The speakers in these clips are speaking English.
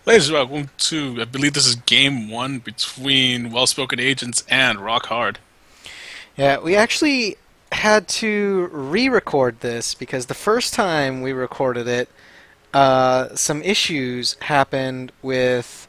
Ladies and welcome to, I believe this is game one between Well-Spoken Agents and Rock Hard. Yeah, we actually had to re-record this because the first time we recorded it, some issues happened with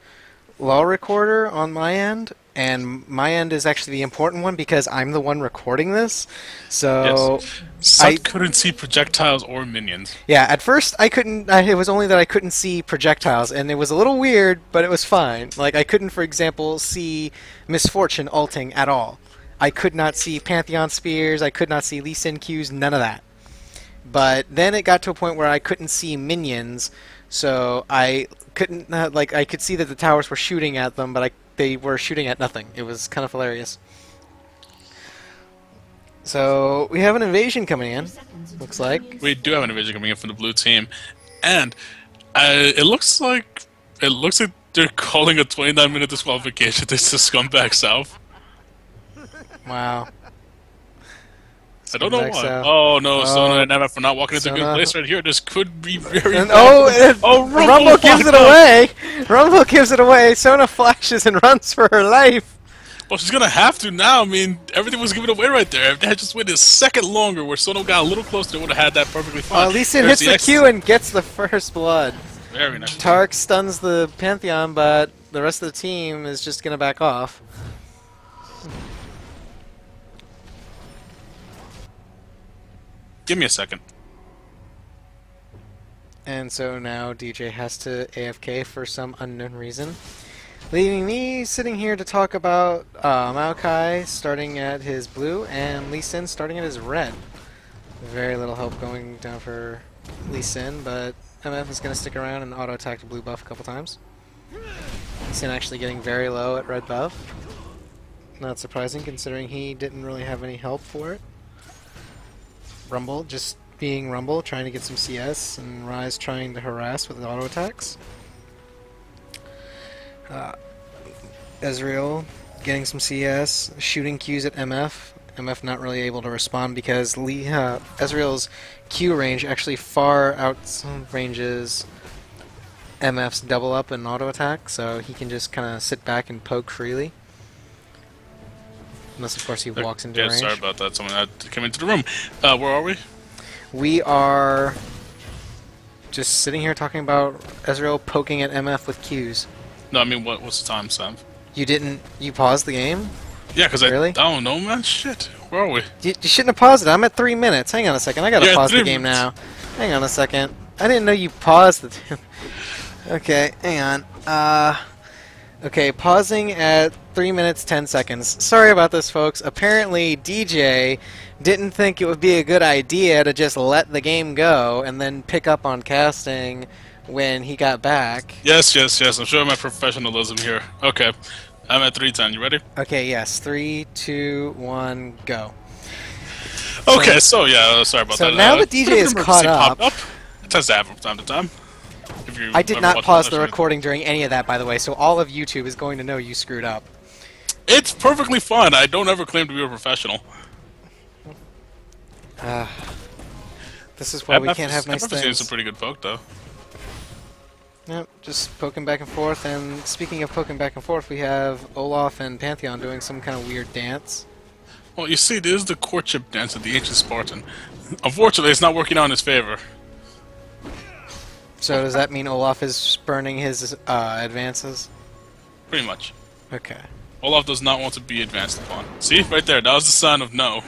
Law Recorder on my end, and my end is actually the important one because I'm the one recording this. Yes. So I, Sut couldn't see projectiles or minions. yeah, at first I couldn't. It was only that I couldn't see projectiles, and it was a little weird, but it was fine. Like I couldn't, for example, see Misfortune ulting at all. I could not see Pantheon Spears, I could not see Lee Sin Qs, none of that. But then it got to a point where I couldn't see minions, so I couldn't, like, I could see that the towers were shooting at them, but they were shooting at nothing. It was kind of hilarious. So, we have an invasion coming in, looks like. We do have an invasion coming in from the blue team, and it looks like they're calling a 29-minute disqualification. This is Scumbag South. Wow. I don't know Scumbag why. South. Oh no, Sona Oh, and Emma for not walking into a good Sona. place right here. This could be very And bad. oh, Oh, Rumble Rumble gives it blocked up. away! Rumble gives it away! Sona flashes and runs for her life! Well, she's gonna have to now. I mean, everything was given away right there. If they had just waited a second longer, where Sono got a little closer, they would have had that perfectly fine. Lee Sin There's hits the X. Q and gets the first blood. Very nice. Tark stuns the Pantheon, but the rest of the team is just gonna back off. Give me a second. And so now DJ has to AFK for some unknown reason. Leaving me sitting here to talk about Maokai starting at his blue and Lee Sin starting at his red. Very little hope going down for Lee Sin, but MF is going to stick around and auto-attack the blue buff a couple times. Lee Sin actually getting very low at red buff. Not surprising considering he didn't really have any help for it. Rumble just being Rumble, trying to get some CS, and Rise trying to harass with auto attacks. Ezreal getting some CS, shooting Qs at MF. MF not really able to respond because Ezreal's Q range actually far outranges MF's double up and auto attack, so he can just kind of sit back and poke freely. Unless, of course, he walks into Yeah, range. sorry about that. Someone had came into the room. Where are we? We are just sitting here talking about Ezreal poking at MF with Qs. No, I mean, what's the time, Sam? You paused the game? Yeah, because Really? I don't know, man. Shit. Where are we? You shouldn't have paused it. I'm at 3 minutes. Hang on a second. I gotta Yeah, pause the 3 game minutes. now. Hang on a second. I didn't know you paused the. Okay, hang on. Okay, pausing at 3 minutes 10 seconds. Sorry about this, folks. Apparently, DJ didn't think it would be a good idea to just let the game go and then pick up on casting when he got back. Yes, yes, yes. I'm showing my professionalism here. Okay. I'm at 3:10. You ready? Okay, yes. 3, 2, 1, go. Okay, so yeah, sorry about So that. now the DJ bit of is emergency caught up. popped It tends to happen from time to time. If you I did ever not watch pause the stream. recording during any of that, by the way, so all of YouTube is going to know you screwed up. It's perfectly fine. I don't ever claim to be a professional. This is why we can't have nice I've seen things. some pretty good poke, though. Yep, just poking back and forth. And speaking of poking back and forth, we have Olaf and Pantheon doing some kind of weird dance. Well, you see, this is the courtship dance of the ancient Spartan. Unfortunately, it's not working out in his favor. So does that mean Olaf is spurning his advances? Pretty much. Okay. Olaf does not want to be advanced upon. See? Right there. That was the sign of no.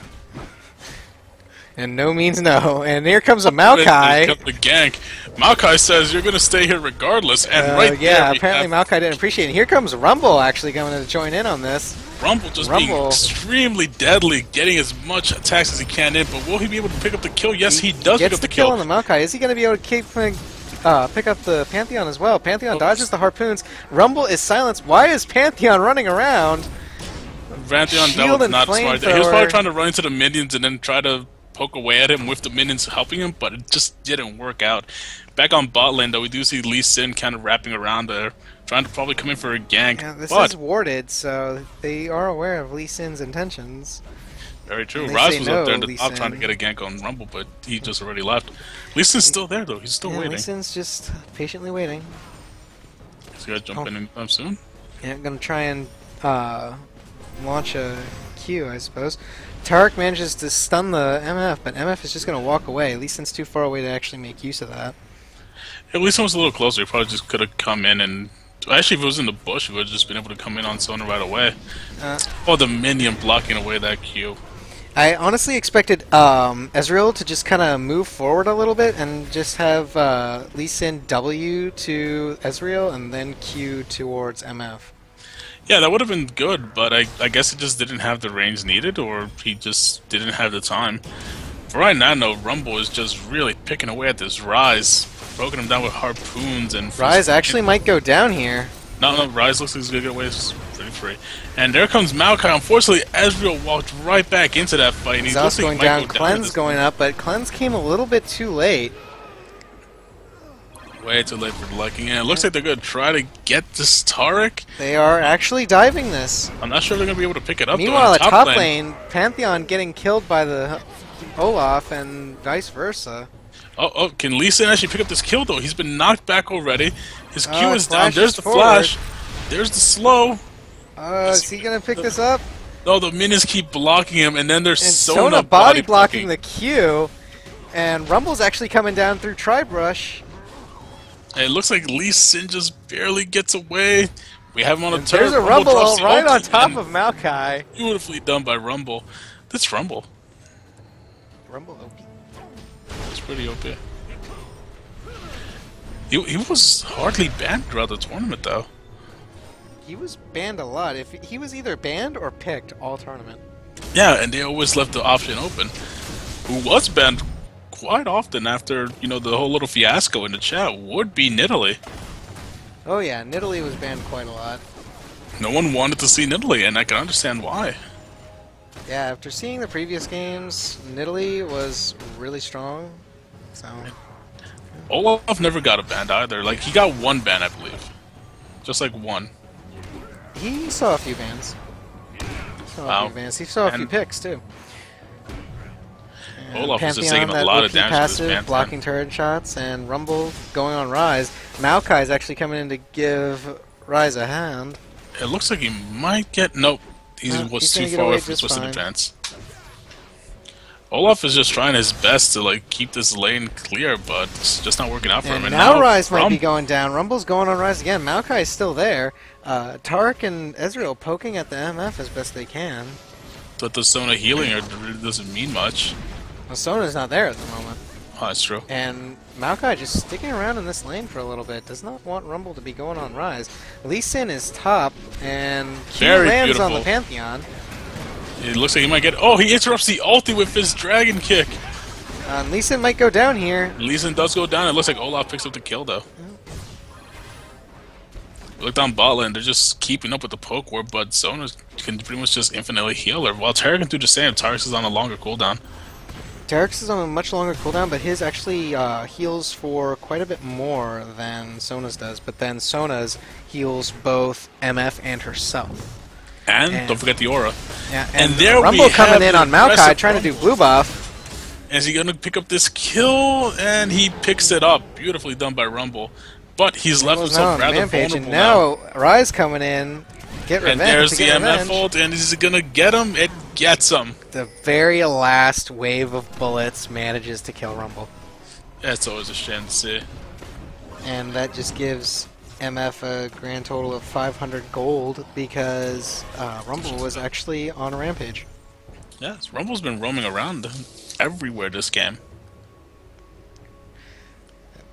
And no means no. And here comes a Here Maokai. comes the gank. Maokai says you're going to stay here regardless, and right Yeah, there we apparently have Maokai didn't appreciate it. Here comes Rumble actually coming to join in on this. Rumble just being Rumble. extremely deadly, getting as much attacks as he can in, but will he be able to pick up the kill? Yes, he does pick Gets up the the kill kill. on the Maokai. Is he going to be able to pick up the Pantheon as well? Pantheon dodges the harpoons. Rumble is silenced. Why is Pantheon running around? Pantheon, that Shield was and not smart. He was flamethrower. probably trying to run into the minions and then try to poke away at him with the minions helping him, but it just didn't work out. Back on bot lane, though, we do see Lee Sin kind of wrapping around there, trying to probably come in for a gank. Yeah, this but is warded, so they are aware of Lee Sin's intentions. very true. and they Rise say was up there in no, the Lee top trying to Sin. get a gank on Rumble, but he just already left. Lee Sin's still there, though. He's still Yeah, waiting. Lee Sin's just patiently waiting. So you gotta jump in soon. Yeah, I'm gonna try and launch a Q, I suppose. Tarek manages to stun the MF, but MF is just gonna walk away. Lee Sin's too far away to actually make use of that. At least someone's a little closer. He probably just could have come in and. Actually, if it was in the bush, he would have just been able to come in on Sona right away. Oh, the minion blocking away that Q. I honestly expected Ezreal to just kind of move forward a little bit and just have Lee Sin W to Ezreal and then Q towards MF. Yeah, that would have been good, but I guess he just didn't have the range needed, or he just didn't have the time. For right now, no, Rumble is just really picking away at this Ryze, poking him down with harpoons and... Ryze actually might go down here. No, Ryze looks like he's gonna get away pretty free. And there comes Maokai. Unfortunately, Ezreal walked right back into that fight. And Exhaust going down, Cleanse going up, but Cleanse came a little bit too late. Way too late for the liking. And it looks like they're gonna try to get this Tarek. They are actually diving this. I'm not sure they're gonna be able to pick it up. Meanwhile, at top lane, Pantheon getting killed by the Olaf and vice versa. Oh, can Lee Sin actually pick up this kill, though? He's been knocked back already. His Q is down. There's the flash. There's the slow. Is he going to pick this up? No, the minions keep blocking him, and then there's Sona body blocking the Q. And Rumble's actually coming down through Tribrush. And it looks like Lee Sin just barely gets away. We have him on a turret. There's a Rumble right on top of Maokai. Beautifully done by Rumble. This Rumble. Rumble OP. It's pretty OP. He was hardly banned throughout the tournament, though. He was banned a lot. If he was either banned or picked all tournament. Yeah, and they always left the option open. Who was banned quite often after, you know, the whole little fiasco in the chat would be Nidalee. Oh yeah, Nidalee was banned quite a lot. No one wanted to see Nidalee, and I can understand why. Yeah, after seeing the previous games, Nidalee was really strong. So Olaf never got a ban either. Like, he got one ban, I believe. Just like one. He saw a few bans. He saw a few picks too. And Olaf was just Pantheon, taking a lot of damage passive, to his blocking turret shots, and Rumble going on Ryze. Maokai is actually coming in to give Ryze a hand. It looks like he might get... Nope. He was too far away from his twisted advance. Olaf is just trying his best to like keep this lane clear, but it's just not working out for him. And now Ryze might be going down. Rumble's going on Ryze again. Maokai is still there. Tarek and Ezreal poking at the MF as best they can. But the Sona healing really doesn't mean much. Well, Sona's not there at the moment. Oh, that's true. And Maokai just sticking around in this lane for a little bit. Does not want Rumble to be going on Ryze. Lee Sin is top, and Q lands on the Pantheon. It looks like he might get... Oh, he interrupts the ulti with his dragon kick. Lee Sin might go down here. Lee Sin does go down. It looks like Olaf picks up the kill, though. Look down bot lane. They're just keeping up with the poke war, but Sona can pretty much just infinitely heal her. While Tarek can do the same. Tarek is on a longer cooldown. Tarek's is on a much longer cooldown, but his actually heals for quite a bit more than Sona's does. But then Sona's heals both MF and herself. And don't forget the aura. Yeah, and there Rumble coming in on Maokai, trying to do blue buff. Is he going to pick up this kill? And he picks it up. Beautifully done by Rumble. But he's left himself rather vulnerable now. Ryze coming in. Get revenge. And there's the MF ult, and is it going to get him? It gets him. The very last wave of bullets manages to kill Rumble. That's always a shame to see. And that just gives MF a grand total of 500 gold because Rumble was actually on a rampage. Yes, Rumble's been roaming around everywhere this game.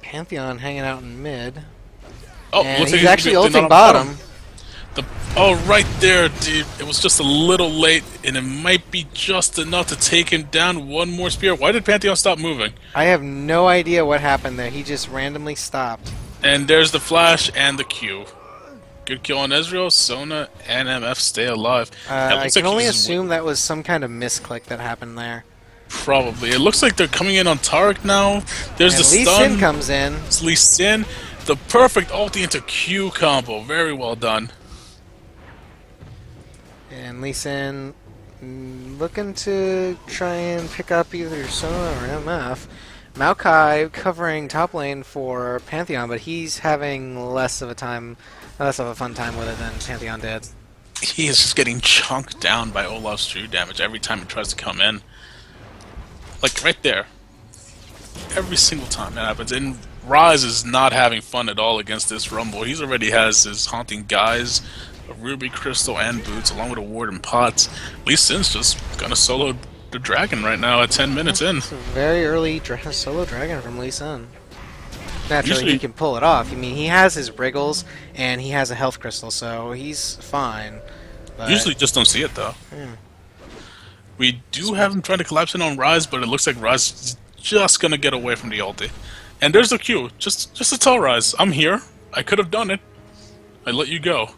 Pantheon hanging out in mid. Oh, and he's actually ulting bottom. Oh, right there, dude. It was just a little late, and it might be just enough to take him down. One more spear. Why did Pantheon stop moving? I have no idea what happened there. He just randomly stopped. And there's the flash and the Q. Good kill on Ezreal. Sona and MF stay alive. I can only assume that was some kind of misclick that happened there. Probably. It looks like they're coming in on Tarek now. There's the Lee stun. Sin comes in. It's Lee Sin. The perfect ulti into Q combo. Very well done. And Lee Sin looking to try and pick up either Sona or MF. Maokai covering top lane for Pantheon, but he's having less of a fun time with it than Pantheon did. He is just getting chunked down by Olaf's true damage every time he tries to come in. Like, right there. Every single time that happens. And Ryze is not having fun at all against this Rumble. He's already has his Haunting Guise, a Ruby Crystal, and Boots, along with a Ward and Pots. Lee Sin's just gonna solo the Dragon right now at 10 minutes in. It's a very early solo Dragon from Lee Sin. Naturally, Usually, he can pull it off. I mean, he has his Wriggles, and he has a Health Crystal, so he's fine. But usually just don't see it, though. We do have him trying to collapse in on Ryze, but it looks like Ryze is just gonna get away from the ulti. And there's the Q. Just to tell Ryze, I'm here. I could have done it. I let you go.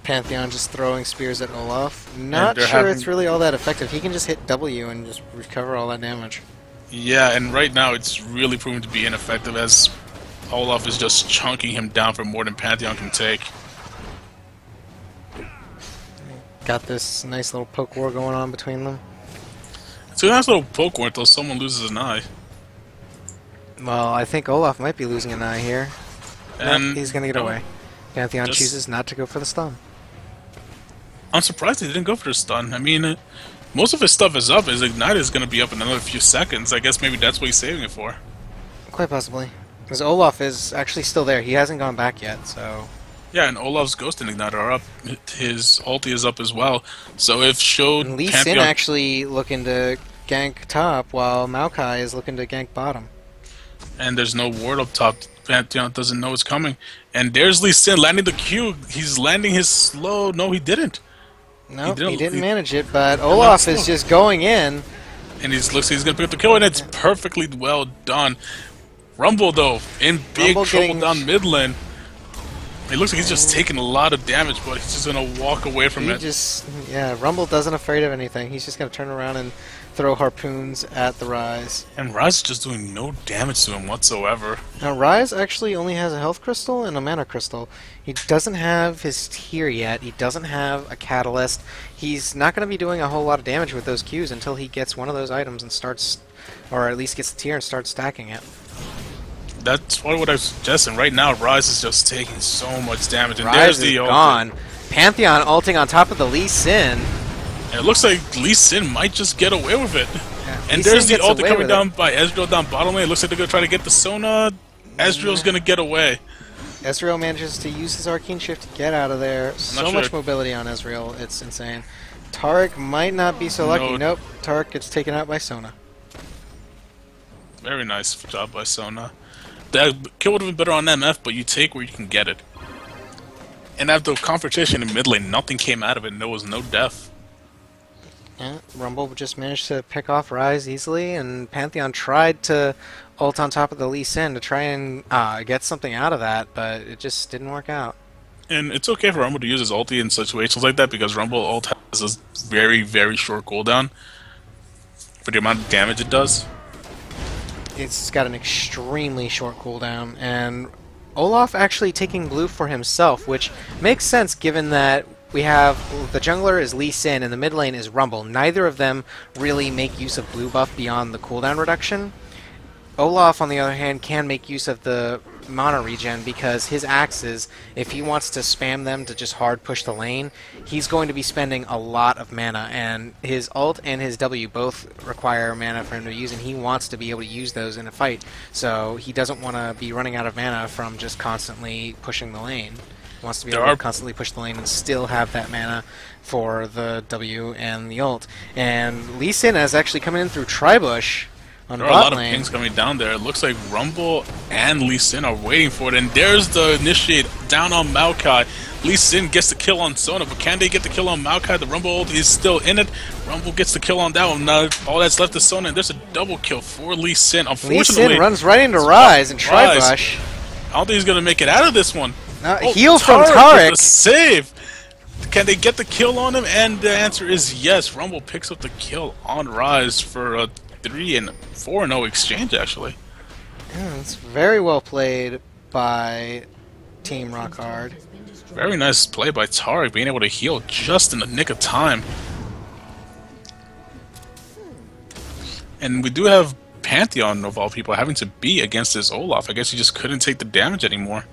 Pantheon just throwing spears at Olaf. Not sure it's really all that effective. He can just hit W and just recover all that damage. Yeah, and right now it's really proving to be ineffective as Olaf is just chunking him down for more than Pantheon can take. Got this nice little poke war going on between them. It's a nice little poke war until someone loses an eye. Well, I think Olaf might be losing an eye here. And nope, he's gonna get away. Pantheon chooses not to go for the stun. I'm surprised he didn't go for the stun. I mean, most of his stuff is up. His Ignite is going to be up in another few seconds. I guess maybe that's what he's saving it for. Quite possibly. Because Olaf is actually still there. He hasn't gone back yet, so... Yeah, and Olaf's Ghost and Ignite are up. His ulti is up as well. So if showed Lee Sin actually looking to gank top, while Maokai is looking to gank bottom. And there's no ward up top. Pantheon doesn't know it's coming. And there's Lee Sin landing the Q. He's landing his slow... No, he didn't. No, he didn't manage it, but Olaf is just going in. And looks like he's going to pick up the kill, and it's perfectly well done. Rumble, though, in big trouble down mid lane. It looks like he's just taking a lot of damage, but he's just going to walk away from it. Yeah, Rumble doesn't afraid of anything. He's just going to turn around and throw harpoons at the Ryze. And Ryze is just doing no damage to him whatsoever. Now, Ryze actually only has a health crystal and a mana crystal. He doesn't have his tier yet. He doesn't have a catalyst. He's not going to be doing a whole lot of damage with those Qs until he gets one of those items and starts, or at least gets the tier and starts stacking it. That's what I was suggesting. Right now, Ryze is just taking so much damage. And Ryze there's the is gone. Pantheon ulting on top of the Lee Sin. And it looks like Lee Sin might just get away with it. Yeah, and there's the ulti coming down by Ezreal down bottom lane. It looks like they're going to try to get the Sona. Ezreal's going to get away. Ezreal manages to use his Arcane Shift to get out of there. So much mobility on Ezreal, it's insane. Taric might not be so lucky. Nope, Taric gets taken out by Sona. Very nice job by Sona. That kill would have been better on MF, but you take where you can get it. And after the confrontation in mid lane, nothing came out of it, and there was no death. Yeah, Rumble just managed to pick off Ryze easily, and Pantheon tried to ult on top of the Lee Sin to try and get something out of that, but it just didn't work out. And it's okay for Rumble to use his ulti in situations like that, because Rumble ult has a very, very short cooldown for the amount of damage it does. It's got an extremely short cooldown, and Olaf actually taking blue for himself, which makes sense given that we have the jungler is Lee Sin and the mid lane is Rumble. Neither of them really make use of blue buff beyond the cooldown reduction. Olaf, on the other hand, can make use of the mana regen because his axes, if he wants to spam them to just hard push the lane, he's going to be spending a lot of mana, and his ult and his W both require mana for him to use, and he wants to be able to use those in a fight, so he doesn't want to be running out of mana from just constantly pushing the lane. He wants to be able to constantly push the lane and still have that mana for the W and the ult. And Lee Sin has actually come in through Tribush. There are a lot of pings coming down there. It looks like Rumble and Lee Sin are waiting for it. And there's the initiate down on Maokai. Lee Sin gets the kill on Sona, but can they get the kill on Maokai? The Rumble ult is still in it. Rumble gets the kill on that one. Now all that's left is Sona, and there's a double kill for Lee Sin. Unfortunately, Lee Sin runs right into Ryze and Tribush. I don't think he's going to make it out of this one. Heal from Taric. Save. Can they get the kill on him? And the answer is yes. Rumble picks up the kill on Ryze for a 3-4-0 exchange, actually. Yeah, it's very well played by Team Rockhard. Very nice play by Taric, being able to heal just in the nick of time. And we do have Pantheon of all people having to be against this Olaf. I guess he just couldn't take the damage anymore.